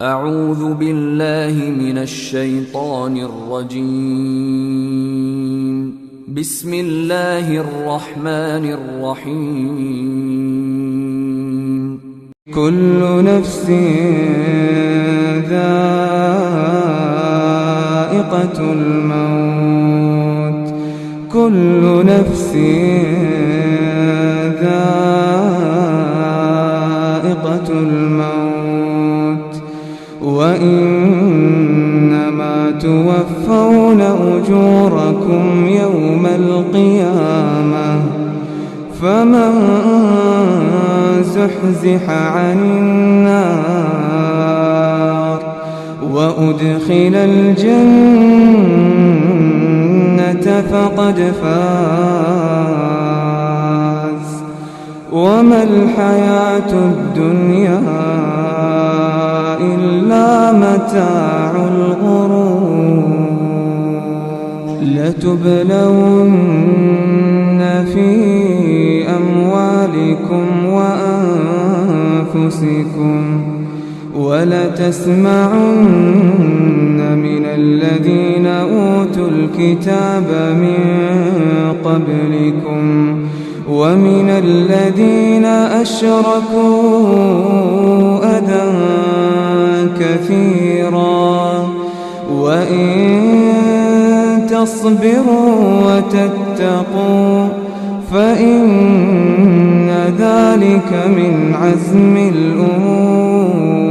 أعوذ بالله من الشيطان الرجيم. بسم الله الرحمن الرحيم. كل نفس ذائقة الموت. كل نفس ذائقة الموت وإنما توفون أجوركم يوم القيامة فمن زحزح عن النار وأدخل الجنة فقد فاز وما الحياة الدنيا إلا متاع الغرور. لتبلون في أموالكم وأنفسكم ولتسمعن من الذين أوتوا الكتاب من قبلكم ومن الذين أشركوا أذى كثيرا وإن تصبروا وتتقوا فإن ذلك من عزم الأمور.